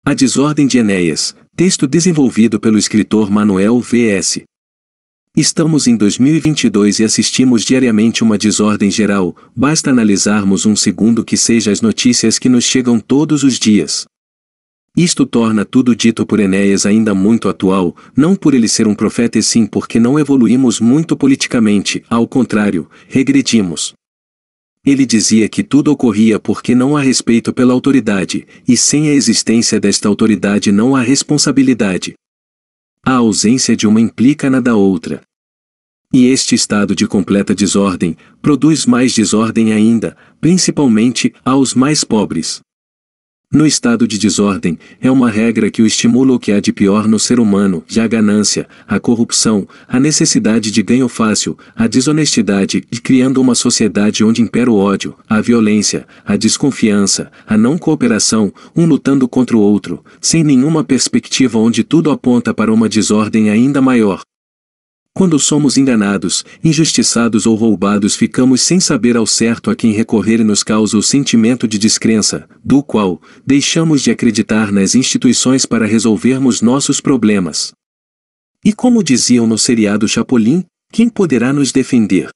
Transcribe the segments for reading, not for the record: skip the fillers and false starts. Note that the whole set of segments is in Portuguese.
A Desordem de Enéas, texto desenvolvido pelo escritor Manuel V.S. Estamos em 2022 e assistimos diariamente uma desordem geral, basta analisarmos um segundo que seja as notícias que nos chegam todos os dias. Isto torna tudo dito por Enéas ainda muito atual, não por ele ser um profeta e sim porque não evoluímos muito politicamente, ao contrário, regredimos. Ele dizia que tudo ocorria porque não há respeito pela autoridade, e sem a existência desta autoridade não há responsabilidade. A ausência de uma implica na da outra. E este estado de completa desordem, produz mais desordem ainda, principalmente aos mais pobres. No estado de desordem, é uma regra que o estimula o que há de pior no ser humano, já a ganância, a corrupção, a necessidade de ganho fácil, a desonestidade, e criando uma sociedade onde impera o ódio, a violência, a desconfiança, a não cooperação, um lutando contra o outro, sem nenhuma perspectiva onde tudo aponta para uma desordem ainda maior. Quando somos enganados, injustiçados ou roubados ficamos sem saber ao certo a quem recorrer e nos causa o sentimento de descrença, do qual, deixamos de acreditar nas instituições para resolvermos nossos problemas. E como diziam no seriado Chapolin, quem poderá nos defender?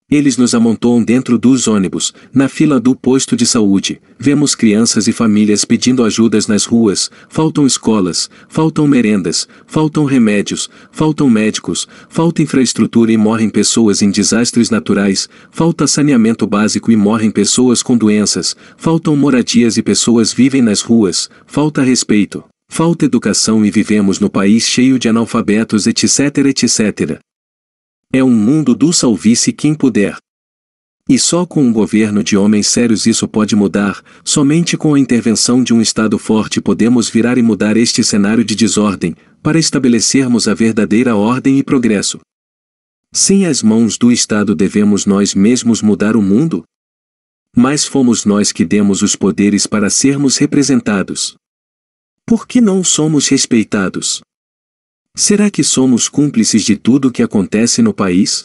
Eles nos amontoam dentro dos ônibus, na fila do posto de saúde, vemos crianças e famílias pedindo ajudas nas ruas, faltam escolas, faltam merendas, faltam remédios, faltam médicos, falta infraestrutura e morrem pessoas em desastres naturais, falta saneamento básico e morrem pessoas com doenças, faltam moradias e pessoas vivem nas ruas, falta respeito, falta educação e vivemos no país cheio de analfabetos etc etc. É um mundo do salve-se quem puder. E só com um governo de homens sérios isso pode mudar, somente com a intervenção de um Estado forte podemos virar e mudar este cenário de desordem, para estabelecermos a verdadeira ordem e progresso. Sem as mãos do Estado devemos nós mesmos mudar o mundo? Mas fomos nós que demos os poderes para sermos representados. Por que não somos respeitados? Será que somos cúmplices de tudo o que acontece no país?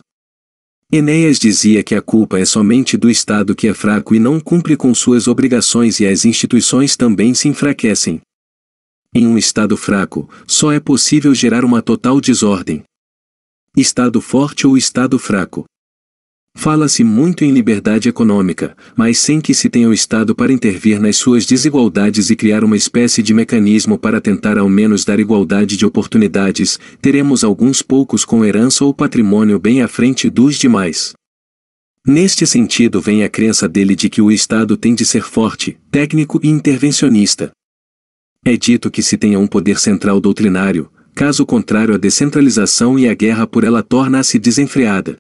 Enéas dizia que a culpa é somente do Estado que é fraco e não cumpre com suas obrigações e as instituições também se enfraquecem. Em um Estado fraco, só é possível gerar uma total desordem. Estado forte ou Estado fraco? Fala-se muito em liberdade econômica, mas sem que se tenha o Estado para intervir nas suas desigualdades e criar uma espécie de mecanismo para tentar ao menos dar igualdade de oportunidades, teremos alguns poucos com herança ou patrimônio bem à frente dos demais. Neste sentido vem a crença dele de que o Estado tem de ser forte, técnico e intervencionista. É dito que se tenha um poder central doutrinário, caso contrário a descentralização e a guerra por ela torna-se desenfreada.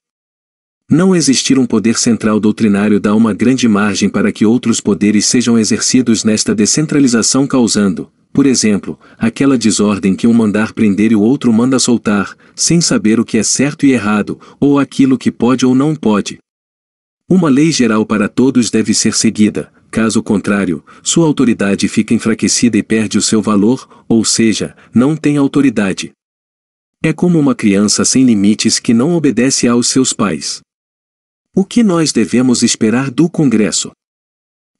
Não existir um poder central doutrinário dá uma grande margem para que outros poderes sejam exercidos nesta descentralização causando, por exemplo, aquela desordem que um mandar prender e o outro manda soltar, sem saber o que é certo e errado, ou aquilo que pode ou não pode. Uma lei geral para todos deve ser seguida, caso contrário, sua autoridade fica enfraquecida e perde o seu valor, ou seja, não tem autoridade. É como uma criança sem limites que não obedece aos seus pais. O que nós devemos esperar do Congresso?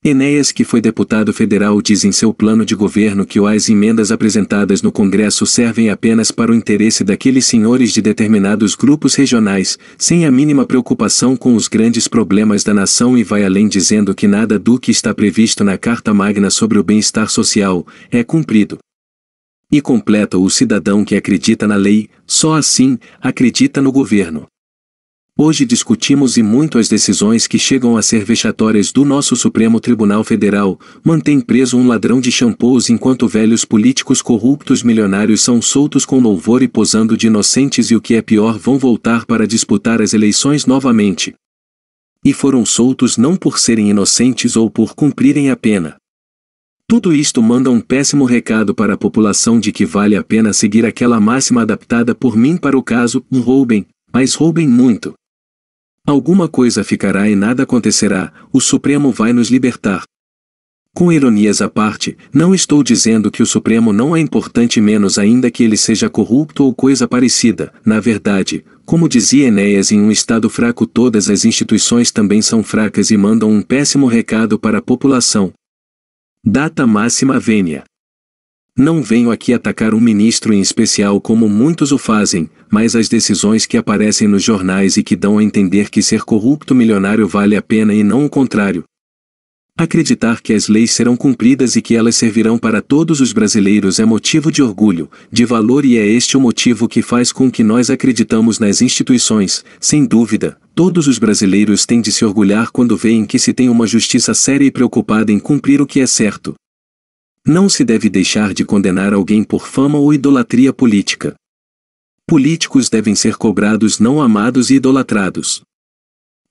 Enéas, que foi deputado federal, diz em seu plano de governo que as emendas apresentadas no Congresso servem apenas para o interesse daqueles senhores de determinados grupos regionais, sem a mínima preocupação com os grandes problemas da nação e vai além dizendo que nada do que está previsto na Carta Magna sobre o bem-estar social é cumprido. E completa: o cidadão que acredita na lei, só assim, acredita no governo. Hoje discutimos e muito as decisões que chegam a ser vexatórias do nosso Supremo Tribunal Federal, mantém preso um ladrão de shampoos enquanto velhos políticos corruptos milionários são soltos com louvor e posando de inocentes e o que é pior vão voltar para disputar as eleições novamente. E foram soltos não por serem inocentes ou por cumprirem a pena. Tudo isto manda um péssimo recado para a população de que vale a pena seguir aquela máxima adaptada por mim para o caso: roubem, mas roubem muito. Alguma coisa ficará e nada acontecerá, o Supremo vai nos libertar. Com ironias à parte, não estou dizendo que o Supremo não é importante, menos ainda que ele seja corrupto ou coisa parecida. Na verdade, como dizia Enéas, em um Estado fraco todas as instituições também são fracas e mandam um péssimo recado para a população. Data máxima vênia. Não venho aqui atacar um ministro em especial como muitos o fazem, mas as decisões que aparecem nos jornais e que dão a entender que ser corrupto milionário vale a pena e não o contrário. Acreditar que as leis serão cumpridas e que elas servirão para todos os brasileiros é motivo de orgulho, de valor, e é este o motivo que faz com que nós acreditamos nas instituições. Sem dúvida, todos os brasileiros têm de se orgulhar quando veem que se tem uma justiça séria e preocupada em cumprir o que é certo. Não se deve deixar de condenar alguém por fama ou idolatria política. Políticos devem ser cobrados, não amados e idolatrados.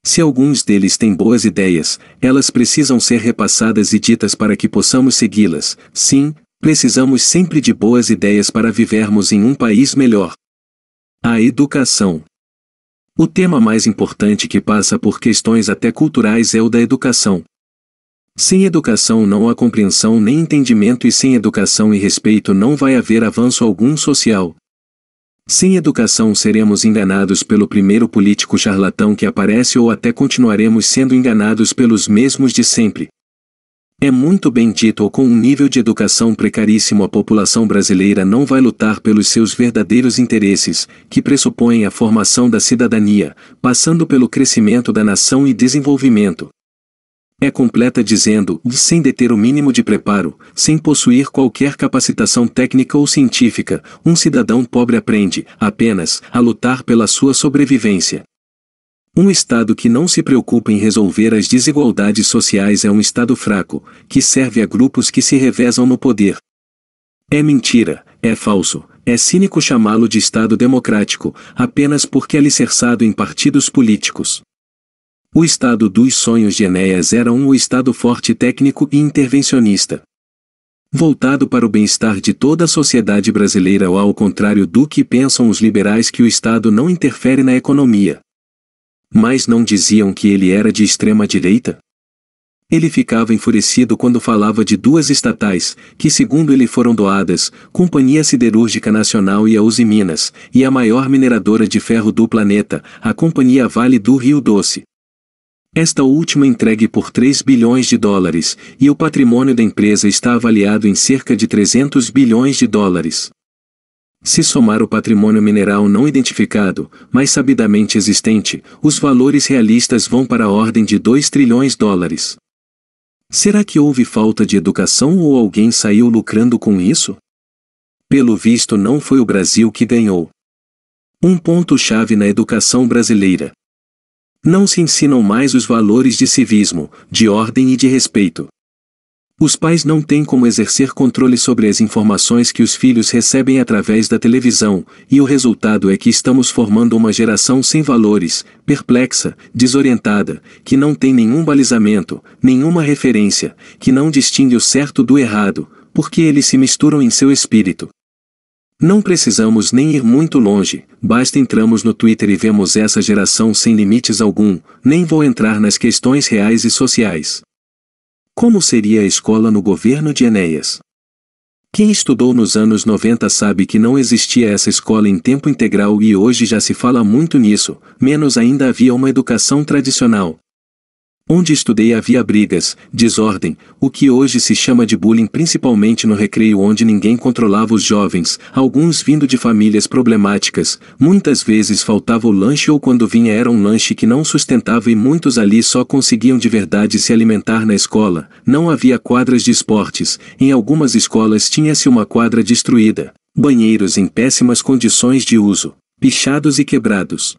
Se alguns deles têm boas ideias, elas precisam ser repassadas e ditas para que possamos segui-las. Sim, precisamos sempre de boas ideias para vivermos em um país melhor. A educação. O tema mais importante que passa por questões até culturais é o da educação. Sem educação não há compreensão nem entendimento, e sem educação e respeito não vai haver avanço algum social. Sem educação seremos enganados pelo primeiro político charlatão que aparece, ou até continuaremos sendo enganados pelos mesmos de sempre. É muito bem dito: ou com um nível de educação precaríssimo a população brasileira não vai lutar pelos seus verdadeiros interesses, que pressupõem a formação da cidadania, passando pelo crescimento da nação e desenvolvimento. É completa dizendo, sem deter o mínimo de preparo, sem possuir qualquer capacitação técnica ou científica, um cidadão pobre aprende, apenas, a lutar pela sua sobrevivência. Um Estado que não se preocupa em resolver as desigualdades sociais é um Estado fraco, que serve a grupos que se revezam no poder. É mentira, é falso, é cínico chamá-lo de Estado democrático, apenas porque é alicerçado em partidos políticos. O Estado dos sonhos de Enéas era o Estado forte, técnico e intervencionista, voltado para o bem-estar de toda a sociedade brasileira, ou ao contrário do que pensam os liberais, que o Estado não interfere na economia. Mas não diziam que ele era de extrema direita? Ele ficava enfurecido quando falava de duas estatais, que segundo ele foram doadas, Companhia Siderúrgica Nacional e a Uzi Minas, e a maior mineradora de ferro do planeta, a Companhia Vale do Rio Doce. Esta última entregue por 3 bilhões de dólares, e o patrimônio da empresa está avaliado em cerca de 300 bilhões de dólares. Se somar o patrimônio mineral não identificado, mas sabidamente existente, os valores realistas vão para a ordem de 2 trilhões de dólares. Será que houve falta de educação ou alguém saiu lucrando com isso? Pelo visto, não foi o Brasil que ganhou. Um ponto-chave na educação brasileira. Não se ensinam mais os valores de civismo, de ordem e de respeito. Os pais não têm como exercer controle sobre as informações que os filhos recebem através da televisão, e o resultado é que estamos formando uma geração sem valores, perplexa, desorientada, que não tem nenhum balizamento, nenhuma referência, que não distingue o certo do errado, porque eles se misturam em seu espírito. Não precisamos nem ir muito longe, basta entrarmos no Twitter e vemos essa geração sem limites algum. Nem vou entrar nas questões reais e sociais. Como seria a escola no governo de Enéas? Quem estudou nos anos 90 sabe que não existia essa escola em tempo integral, e hoje já se fala muito nisso, menos ainda havia uma educação tradicional. Onde estudei havia brigas, desordem, o que hoje se chama de bullying, principalmente no recreio, onde ninguém controlava os jovens, alguns vindo de famílias problemáticas, muitas vezes faltava o lanche, ou quando vinha era um lanche que não sustentava, e muitos ali só conseguiam de verdade se alimentar na escola. Não havia quadras de esportes, em algumas escolas tinha-se uma quadra destruída, banheiros em péssimas condições de uso, pichados e quebrados.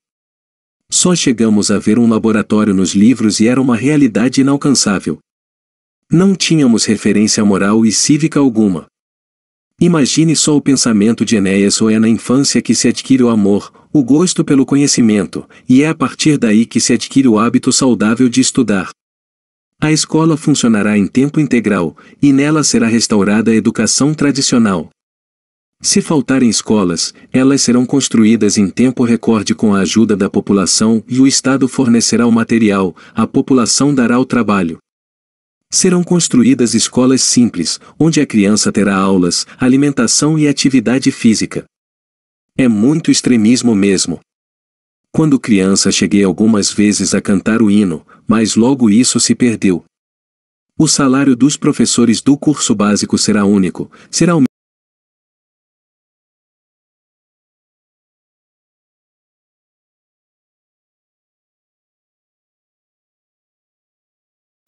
Só chegamos a ver um laboratório nos livros e era uma realidade inalcançável. Não tínhamos referência moral e cívica alguma. Imagine só o pensamento de Enéas. Ou é na infância que se adquire o amor, o gosto pelo conhecimento, e é a partir daí que se adquire o hábito saudável de estudar. A escola funcionará em tempo integral, e nela será restaurada a educação tradicional. Se faltarem escolas, elas serão construídas em tempo recorde com a ajuda da população, e o Estado fornecerá o material, a população dará o trabalho. Serão construídas escolas simples, onde a criança terá aulas, alimentação e atividade física. É muito extremismo mesmo. Quando criança cheguei algumas vezes a cantar o hino, mas logo isso se perdeu. O salário dos professores do curso básico será único, será o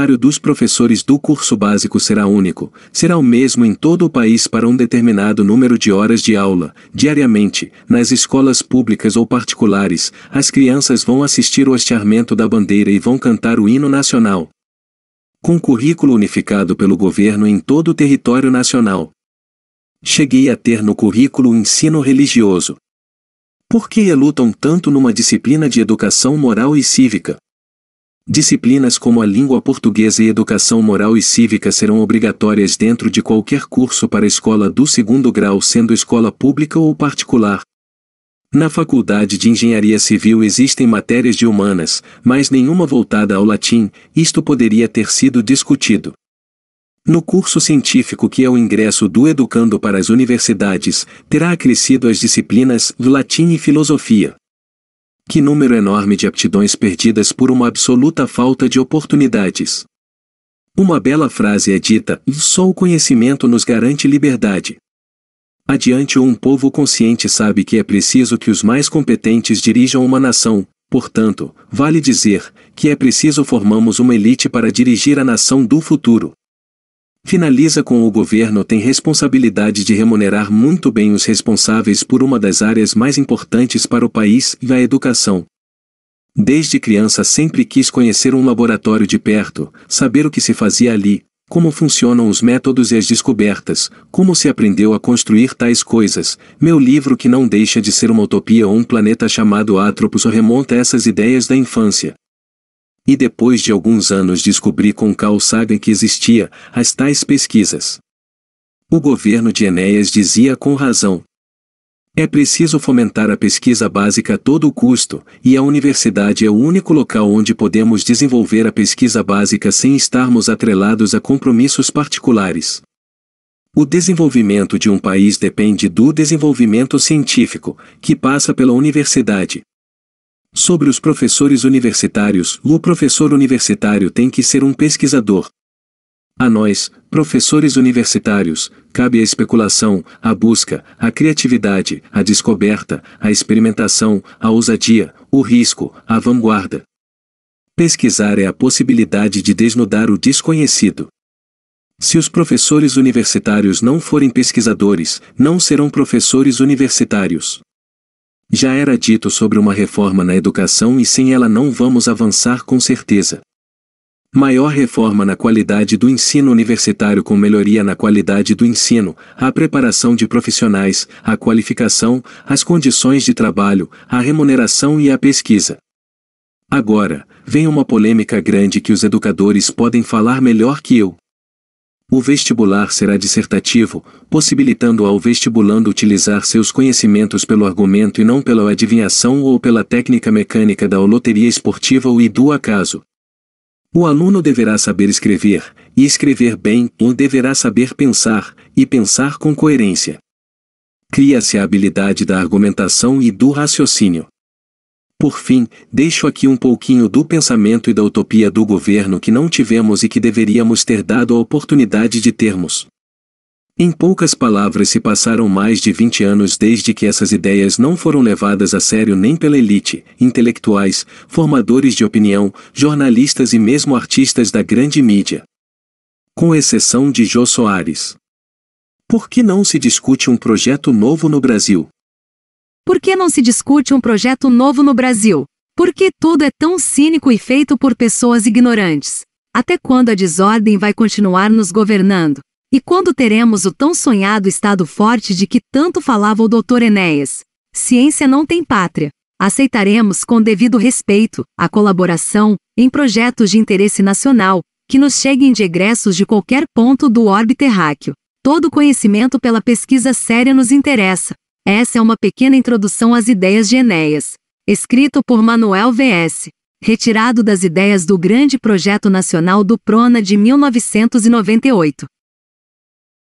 horário dos professores do curso básico será único, será o mesmo em todo o país para um determinado número de horas de aula. Diariamente, nas escolas públicas ou particulares, as crianças vão assistir o hasteamento da bandeira e vão cantar o hino nacional. Com currículo unificado pelo governo em todo o território nacional. Cheguei a ter no currículo o ensino religioso. Por que relutam tanto numa disciplina de educação moral e cívica? Disciplinas como a língua portuguesa e educação moral e cívica serão obrigatórias dentro de qualquer curso para a escola do segundo grau, sendo escola pública ou particular. Na Faculdade de Engenharia Civil existem matérias de humanas, mas nenhuma voltada ao latim. Isto poderia ter sido discutido. No curso científico, que é o ingresso do educando para as universidades, terá acrescido as disciplinas latim e filosofia. Que número enorme de aptidões perdidas por uma absoluta falta de oportunidades. Uma bela frase é dita: só o conhecimento nos garante liberdade. Adiante, um povo consciente sabe que é preciso que os mais competentes dirijam uma nação, portanto, vale dizer que é preciso formamos uma elite para dirigir a nação do futuro. Finaliza com: o governo tem responsabilidade de remunerar muito bem os responsáveis por uma das áreas mais importantes para o país, a educação. Desde criança sempre quis conhecer um laboratório de perto, saber o que se fazia ali, como funcionam os métodos e as descobertas, como se aprendeu a construir tais coisas. Meu livro, que não deixa de ser uma utopia ou um planeta chamado Atropos, remonta essas ideias da infância. E depois de alguns anos descobri com Carl Sagan que existia as tais pesquisas. O governo de Enéas dizia com razão: é preciso fomentar a pesquisa básica a todo custo, e a universidade é o único local onde podemos desenvolver a pesquisa básica sem estarmos atrelados a compromissos particulares. O desenvolvimento de um país depende do desenvolvimento científico, que passa pela universidade. Sobre os professores universitários, o professor universitário tem que ser um pesquisador. A nós, professores universitários, cabe a especulação, a busca, a criatividade, a descoberta, a experimentação, a ousadia, o risco, a vanguarda. Pesquisar é a possibilidade de desnudar o desconhecido. Se os professores universitários não forem pesquisadores, não serão professores universitários. Já era dito sobre uma reforma na educação e sem ela não vamos avançar com certeza. Maior reforma na qualidade do ensino universitário com melhoria na qualidade do ensino, a preparação de profissionais, a qualificação, as condições de trabalho, a remuneração e a pesquisa. Agora, vem uma polêmica grande que os educadores podem falar melhor que eu. O vestibular será dissertativo, possibilitando ao vestibulando utilizar seus conhecimentos pelo argumento e não pela adivinhação ou pela técnica mecânica da loteria esportiva ou do acaso. O aluno deverá saber escrever, e escrever bem, ou deverá saber pensar, e pensar com coerência. Cria-se a habilidade da argumentação e do raciocínio. Por fim, deixo aqui um pouquinho do pensamento e da utopia do governo que não tivemos e que deveríamos ter dado a oportunidade de termos. Em poucas palavras, se passaram mais de 20 anos desde que essas ideias não foram levadas a sério nem pela elite, intelectuais, formadores de opinião, jornalistas e mesmo artistas da grande mídia. Com exceção de Jô Soares. Por que não se discute um projeto novo no Brasil? Por que não se discute um projeto novo no Brasil? Porque tudo é tão cínico e feito por pessoas ignorantes. Até quando a desordem vai continuar nos governando? E quando teremos o tão sonhado Estado forte de que tanto falava o Dr. Enéas? Ciência não tem pátria. Aceitaremos com devido respeito a colaboração em projetos de interesse nacional, que nos cheguem de egressos de qualquer ponto do orbe terráqueo. Todo conhecimento pela pesquisa séria nos interessa. Essa é uma pequena introdução às ideias de Enéas. Escrito por Manuel V.S. Retirado das ideias do Grande Projeto Nacional do PRONA de 1998.